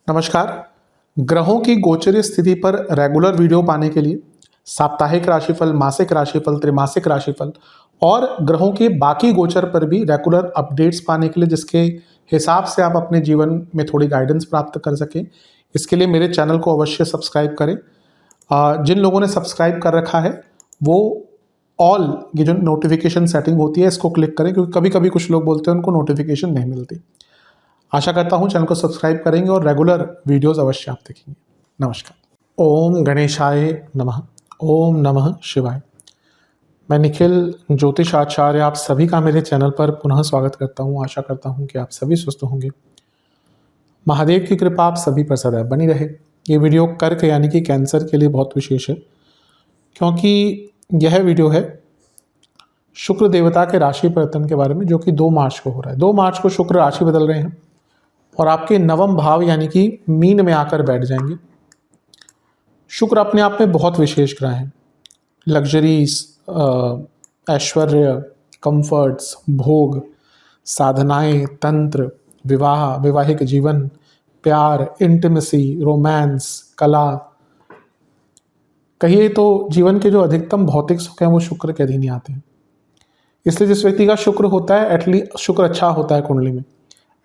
नमस्कार। ग्रहों की गोचरीय स्थिति पर रेगुलर वीडियो पाने के लिए साप्ताहिक राशिफल, मासिक राशिफल, त्रैमासिक राशिफल और ग्रहों के बाकी गोचर पर भी रेगुलर अपडेट्स पाने के लिए, जिसके हिसाब से आप अपने जीवन में थोड़ी गाइडेंस प्राप्त कर सकें, इसके लिए मेरे चैनल को अवश्य सब्सक्राइब करें। जिन लोगों ने सब्सक्राइब कर रखा है वो ऑल ये जो नोटिफिकेशन सेटिंग होती है इसको क्लिक करें, क्योंकि कभी कभी कुछ लोग बोलते हैं उनको नोटिफिकेशन नहीं मिलती। आशा करता हूँ चैनल को सब्सक्राइब करेंगे और रेगुलर वीडियोस अवश्य आप देखेंगे। नमस्कार। ओम गणेशाय नमः। ओम नमः शिवाय। मैं निखिल ज्योतिष आचार्य आप सभी का मेरे चैनल पर पुनः स्वागत करता हूँ। आशा करता हूँ कि आप सभी स्वस्थ होंगे। महादेव की कृपा आप सभी पर सदैव बनी रहे। ये वीडियो कर्क यानी कि कैंसर के लिए बहुत विशेष है, क्योंकि यह वीडियो है शुक्र देवता के राशि परिवर्तन के बारे में, जो कि 2 मार्च को हो रहा है। 2 मार्च को शुक्र राशि बदल रहे हैं और आपके नवम भाव यानी कि मीन में आकर बैठ जाएंगे। शुक्र अपने आप में बहुत विशेष ग्रह हैं। लग्जरीज, ऐश्वर्य, कंफर्ट्स, भोग, साधनाएं, तंत्र, विवाह, वैवाहिक जीवन, प्यार, इंटीमेसी, रोमांस, कला, कहिए तो जीवन के जो अधिकतम भौतिक सुख हैं वो शुक्र के अधीन ही आते हैं। इसलिए जिस व्यक्ति का शुक्र होता है, एटलीस्ट शुक्र अच्छा होता है कुंडली में,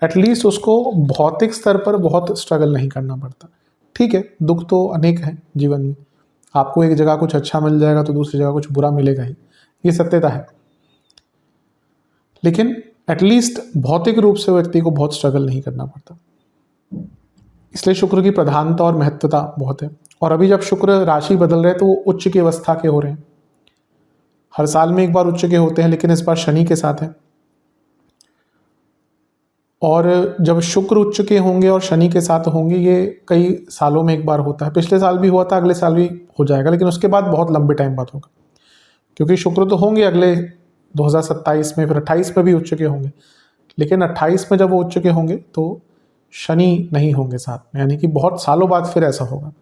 एटलीस्ट उसको भौतिक स्तर पर बहुत स्ट्रगल नहीं करना पड़ता। ठीक है, दुख तो अनेक हैं जीवन में। आपको एक जगह कुछ अच्छा मिल जाएगा तो दूसरी जगह कुछ बुरा मिलेगा ही, ये सत्यता है। लेकिन एटलीस्ट भौतिक रूप से व्यक्ति को बहुत स्ट्रगल नहीं करना पड़ता। इसलिए शुक्र की प्रधानता और महत्वता बहुत है। और अभी जब शुक्र राशि बदल रहे हैं तो वो उच्च की अवस्था के हो रहे हैं। हर साल में एक बार उच्च के होते हैं, लेकिन इस बार शनि के साथ है। और जब शुक्र उच्च के होंगे और शनि के साथ होंगे, ये कई सालों में एक बार होता है। पिछले साल भी हुआ था, अगले साल भी हो जाएगा, लेकिन उसके बाद बहुत लंबे टाइम बाद होगा, क्योंकि शुक्र तो होंगे अगले 2027 में, फिर 28 में भी उच्च के होंगे। लेकिन 28 में जब वो उच्च के होंगे तो शनि नहीं होंगे साथ में, यानी कि बहुत सालों बाद फिर ऐसा होगा।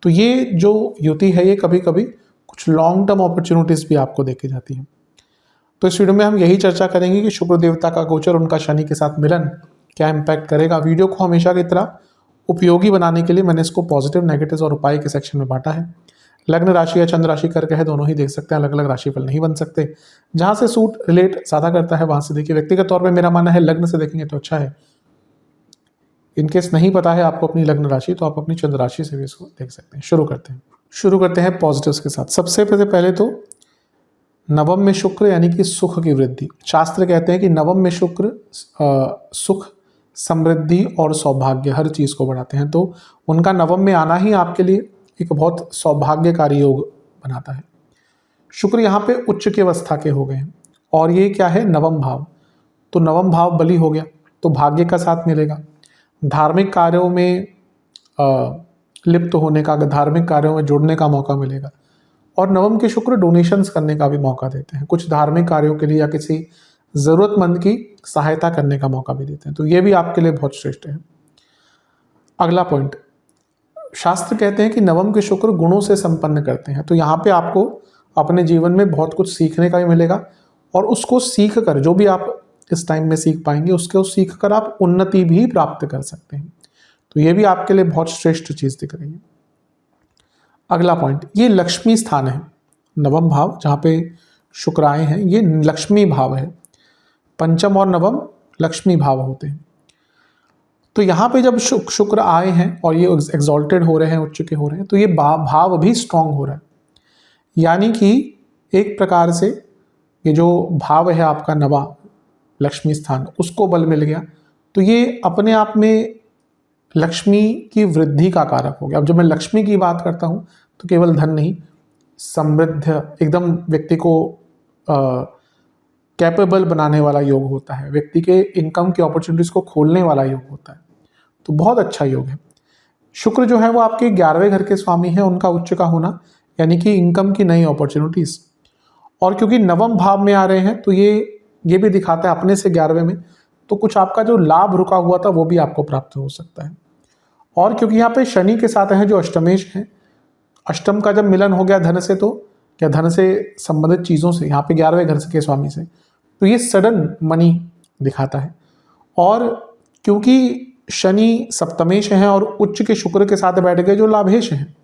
तो ये जो युति है ये कभी कभी कुछ लॉन्ग टर्म अपॉर्चुनिटीज़ भी आपको देके जाती है। तो इस वीडियो में हम यही चर्चा करेंगे कि शुक्र देवता का गोचर, उनका शनि के साथ मिलन क्या इम्पैक्ट करेगा। वीडियो को हमेशा की तरह उपयोगी बनाने के लिए मैंने इसको पॉजिटिव, नेगेटिव और उपाय के सेक्शन में बांटा है। लग्न राशि या चंद्र राशि करके है, दोनों ही देख सकते हैं। अलग अलग राशिफल नहीं बन सकते। जहाँ से सूट रिलेट ज़्यादा करता है वहाँ से देखिए। व्यक्तिगत तौर पर मेरा मानना है लग्न से देखेंगे तो अच्छा है। इनकेस नहीं पता है आपको अपनी लग्न राशि, तो आप अपनी चंद्र राशि से भी इसको देख सकते हैं। शुरू करते हैं पॉजिटिव्स के साथ। सबसे पहले तो नवम में शुक्र यानी कि सुख की वृद्धि। शास्त्र कहते हैं कि नवम में शुक्र सुख, समृद्धि और सौभाग्य हर चीज़ को बढ़ाते हैं। तो उनका नवम में आना ही आपके लिए एक बहुत सौभाग्यकारी योग बनाता है। शुक्र यहाँ पे उच्च की अवस्था के हो गए हैं और ये क्या है, नवम भाव। तो नवम भाव बली हो गया तो भाग्य का साथ मिलेगा। धार्मिक कार्यों में लिप्त होने का, धार्मिक कार्यों में जुड़ने का मौका मिलेगा। और नवम के शुक्र डोनेशंस करने का भी मौका देते हैं, कुछ धार्मिक कार्यों के लिए या किसी ज़रूरतमंद की सहायता करने का मौका भी देते हैं। तो ये भी आपके लिए बहुत श्रेष्ठ है। अगला पॉइंट, शास्त्र कहते हैं कि नवम के शुक्र गुणों से संपन्न करते हैं। तो यहाँ पे आपको अपने जीवन में बहुत कुछ सीखने का भी मिलेगा और उसको सीख कर, जो भी आप इस टाइम में सीख पाएंगे उसको सीख कर आप उन्नति भी प्राप्त कर सकते हैं। तो ये भी आपके लिए बहुत श्रेष्ठ चीज़ दिख रही है। अगला पॉइंट, ये लक्ष्मी स्थान है। नवम भाव जहाँ पे शुक्र आए हैं ये लक्ष्मी भाव है। पंचम और नवम लक्ष्मी भाव होते हैं। तो यहाँ पे जब शुक्र आए हैं और ये एग्जॉल्टेड हो रहे हैं, उच्च के हो रहे हैं, तो ये भाव भी स्ट्रांग हो रहा है। यानी कि एक प्रकार से ये जो भाव है आपका नवा लक्ष्मी स्थान, उसको बल मिल गया। तो ये अपने आप में लक्ष्मी की वृद्धि का कारक हो गया। अब जब मैं लक्ष्मी की बात करता हूँ तो केवल धन नहीं, समृद्ध, एकदम व्यक्ति को कैपेबल बनाने वाला योग होता है, व्यक्ति के इनकम की अपॉर्चुनिटीज़ को खोलने वाला योग होता है। तो बहुत अच्छा योग है। शुक्र जो है वो आपके 11वें घर के स्वामी है, उनका उच्च का होना यानी कि इनकम की नई अपॉर्चुनिटीज़। और क्योंकि नवम भाव में आ रहे हैं तो ये भी दिखाता है अपने से 11वें में, तो कुछ आपका जो लाभ रुका हुआ था वो भी आपको प्राप्त हो सकता है। और क्योंकि यहाँ पे शनि के साथ हैं जो अष्टमेश हैं, अष्टम का जब मिलन हो गया धन से, तो क्या धन से संबंधित चीज़ों से, यहाँ पे 11वें घर के स्वामी से, तो ये सडन मनी दिखाता है। और क्योंकि शनि सप्तमेश हैं और उच्च के शुक्र के साथ बैठ गए जो लाभेश हैं,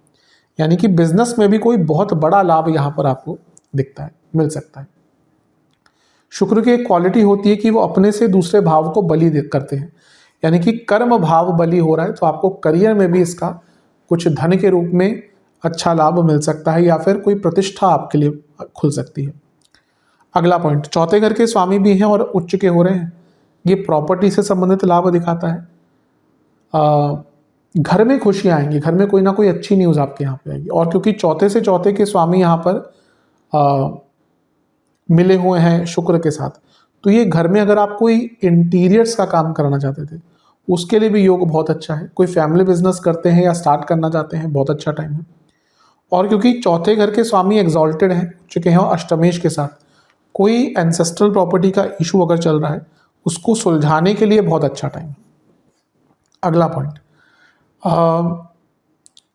यानी कि बिजनेस में भी कोई बहुत बड़ा लाभ यहाँ पर आपको दिखता है, मिल सकता है। शुक्र की एक क्वालिटी होती है कि वो अपने से दूसरे भाव को बलि करते हैं, यानी कि कर्म भाव बलि हो रहा है तो आपको करियर में भी इसका कुछ धन के रूप में अच्छा लाभ मिल सकता है या फिर कोई प्रतिष्ठा आपके लिए खुल सकती है। अगला पॉइंट, चौथे घर के स्वामी भी हैं और उच्च के हो रहे हैं, ये प्रॉपर्टी से संबंधित लाभ दिखाता है। घर में खुशियाँ आएंगी, घर में कोई ना कोई अच्छी न्यूज़ आपके यहाँ पे आएगी। और क्योंकि चौथे से चौथे के स्वामी यहाँ पर मिले हुए हैं शुक्र के साथ, तो ये घर में अगर आप कोई इंटीरियर्स का काम करना चाहते थे उसके लिए भी योग बहुत अच्छा है। कोई फैमिली बिजनेस करते हैं या स्टार्ट करना चाहते हैं, बहुत अच्छा टाइम है। और क्योंकि चौथे घर के स्वामी एग्जॉल्टेड हैं, चुके हैं अष्टमेश के साथ, कोई एंसेस्ट्रल प्रॉपर्टी का इशू अगर चल रहा है उसको सुलझाने के लिए बहुत अच्छा टाइम है। अगला पॉइंट,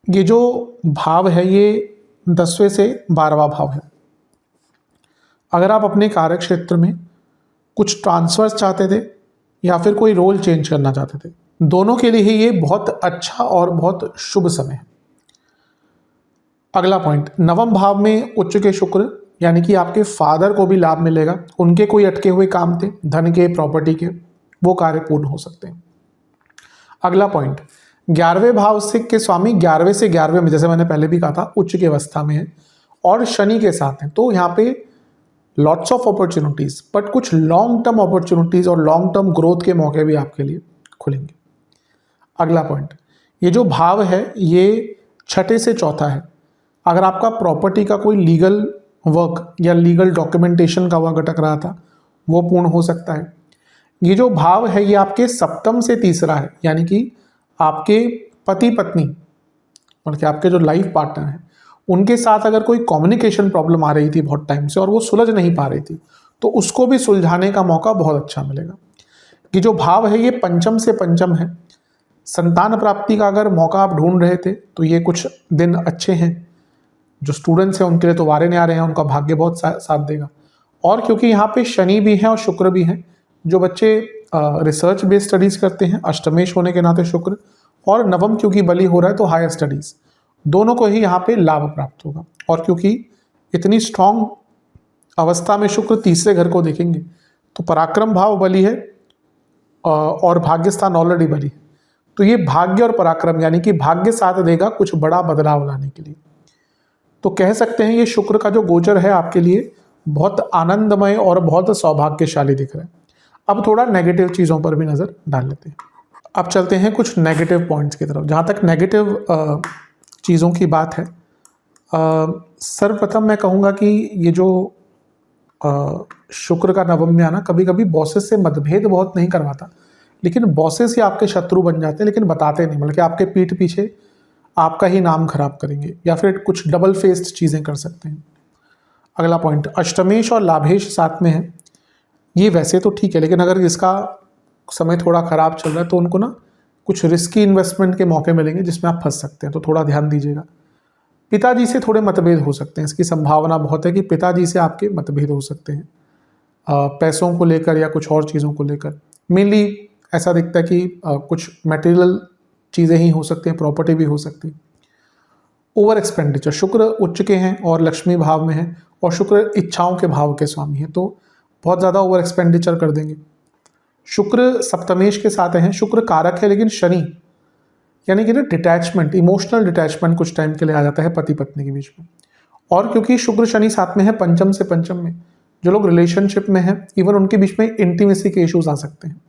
ये जो भाव है ये 10वें से 12वां भाव है। अगर आप अपने कार्य क्षेत्र में कुछ ट्रांसफर्स चाहते थे या फिर कोई रोल चेंज करना चाहते थे, दोनों के लिए ही ये बहुत अच्छा और बहुत शुभ समय है। अगला पॉइंट, नवम भाव में उच्च के शुक्र, यानी कि आपके फादर को भी लाभ मिलेगा, उनके कोई अटके हुए काम थे धन के, प्रॉपर्टी के, वो कार्य पूर्ण हो सकते हैं। अगला पॉइंट, 11वें भाव से के स्वामी 11वें से 11वें में, जैसे मैंने पहले भी कहा था, उच्च की अवस्था में है और शनि के साथ हैं, तो यहाँ पे लॉट्स ऑफ अपॉर्चुनिटीज, बट कुछ लॉन्ग टर्म अपॉर्चुनिटीज और लॉन्ग टर्म ग्रोथ के मौके भी आपके लिए खुलेंगे। अगला पॉइंट, ये जो भाव है ये छठे से चौथा है। अगर आपका प्रॉपर्टी का कोई लीगल वर्क या लीगल डॉक्यूमेंटेशन का वर्क अटक रहा था वो पूर्ण हो सकता है। ये जो भाव है ये आपके सप्तम से तीसरा है, यानी कि आपके पति पत्नी मतलब कि आपके जो लाइफ पार्टनर हैं उनके साथ अगर कोई कम्युनिकेशन प्रॉब्लम आ रही थी बहुत टाइम से और वो सुलझ नहीं पा रही थी तो उसको भी सुलझाने का मौका बहुत अच्छा मिलेगा। ये जो भाव है ये पंचम से पंचम है। संतान प्राप्ति का अगर मौका आप ढूंढ रहे थे तो ये कुछ दिन अच्छे हैं। जो स्टूडेंट्स हैं उनके लिए तो वारे न्यारे हैं, उनका भाग्य बहुत साथ देगा। और क्योंकि यहाँ पे शनि भी हैं और शुक्र भी हैं, जो बच्चे रिसर्च बेस्ड स्टडीज़ करते हैं, अष्टमेश होने के नाते शुक्र, और नवम क्योंकि बलि हो रहा है तो हायर स्टडीज़, दोनों को ही यहाँ पे लाभ प्राप्त होगा। और क्योंकि इतनी स्ट्रांग अवस्था में शुक्र तीसरे घर को देखेंगे तो पराक्रम भाव बलि है और भाग्य स्थान ऑलरेडी बलि है, तो ये भाग्य और पराक्रम यानी कि भाग्य साथ देगा कुछ बड़ा बदलाव लाने के लिए। तो कह सकते हैं ये शुक्र का जो गोचर है आपके लिए बहुत आनंदमय और बहुत सौभाग्यशाली दिख रहा है। अब थोड़ा नेगेटिव चीज़ों पर भी नज़र डाल लेते हैं। अब चलते हैं कुछ नेगेटिव पॉइंट्स की तरफ। जहाँ तक नेगेटिव चीज़ों की बात है, सर्वप्रथम मैं कहूँगा कि ये जो शुक्र का नवम में आना कभी कभी बॉसेस से मतभेद बहुत नहीं करवाता, लेकिन बॉसेस ही आपके शत्रु बन जाते हैं, लेकिन बताते नहीं, मतलब कि आपके पीठ पीछे आपका ही नाम खराब करेंगे या फिर कुछ डबल फेस्ड चीज़ें कर सकते हैं। अगला पॉइंट, अष्टमेश और लाभेश साथ में है, ये वैसे तो ठीक है, लेकिन अगर इसका समय थोड़ा ख़राब चल रहा है तो उनको ना कुछ रिस्की इन्वेस्टमेंट के मौके मिलेंगे जिसमें आप फंस सकते हैं, तो थोड़ा ध्यान दीजिएगा। पिताजी से थोड़े मतभेद हो सकते हैं, इसकी संभावना बहुत है कि पिताजी से आपके मतभेद हो सकते हैं पैसों को लेकर या कुछ और चीज़ों को लेकर। मेनली ऐसा दिखता है कि कुछ मटेरियल चीज़ें ही हो सकती हैं, प्रॉपर्टी भी हो सकती है। ओवर एक्सपेंडिचर, शुक्र उच्च के हैं और लक्ष्मी भाव में हैं और शुक्र इच्छाओं के भाव के स्वामी हैं, तो बहुत ज़्यादा ओवर एक्सपेंडिचर कर देंगे। शुक्र सप्तमेश के साथ हैं, शुक्र कारक है, लेकिन शनि यानी कि ना डिटैचमेंट, इमोशनल डिटैचमेंट कुछ टाइम के लिए आ जाता है पति पत्नी के बीच में। और क्योंकि शुक्र शनि साथ में है पंचम से पंचम में, जो लोग रिलेशनशिप में हैं इवन उनके बीच में इंटीमेसी के इश्यूज आ सकते हैं।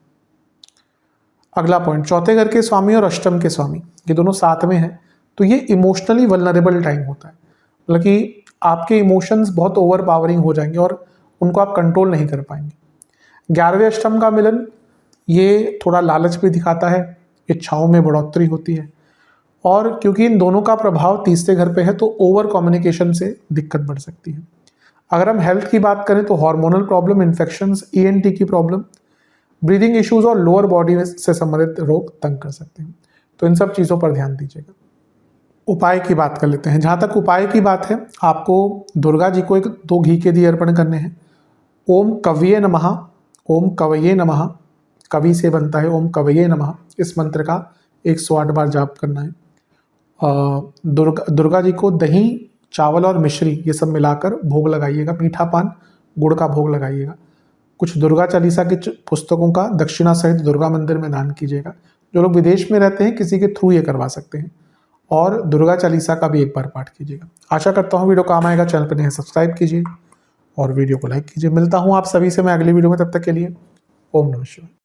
अगला पॉइंट, चौथे घर के स्वामी और अष्टम के स्वामी ये दोनों साथ में हैं, तो ये इमोशनली वल्नरेबल टाइम होता है, मतलब कि आपके इमोशंस बहुत ओवर पावरिंग हो जाएंगे और उनको आप कंट्रोल नहीं कर पाएंगे। 11वें अष्टम का मिलन ये थोड़ा लालच भी दिखाता है, इच्छाओं में बढ़ोतरी होती है, और क्योंकि इन दोनों का प्रभाव तीसरे घर पे है तो ओवर कम्युनिकेशन से दिक्कत बढ़ सकती है। अगर हम हेल्थ की बात करें तो हार्मोनल प्रॉब्लम, इन्फेक्शंस, ENT की प्रॉब्लम, ब्रीदिंग इश्यूज और लोअर बॉडी से संबंधित रोग तंग कर सकते हैं, तो इन सब चीज़ों पर ध्यान दीजिएगा। उपाय की बात कर लेते हैं। जहाँ तक उपाय की बात है, आपको दुर्गा जी को 2 घी के दिए अर्पण करने हैं। ओम कवये नमः, ओम कवये नमः, कवि से बनता है, ओम कवये नमः। इस मंत्र का 108 बार जाप करना है। दुर्गा जी को दही, चावल और मिश्री ये सब मिलाकर भोग लगाइएगा। मीठा पान, गुड़ का भोग लगाइएगा। कुछ दुर्गा चालीसा की पुस्तकों का दक्षिणा सहित दुर्गा मंदिर में दान कीजिएगा। जो लोग विदेश में रहते हैं किसी के थ्रू ये करवा सकते हैं। और दुर्गा चालीसा का भी एक बार पाठ कीजिएगा। आशा करता हूँ वीडियो काम आएगा। चैनल पर नए सब्सक्राइब कीजिए और वीडियो को लाइक कीजिए। मिलता हूँ आप सभी से मैं अगली वीडियो में, तब तक के लिए ओम नमः शिवाय।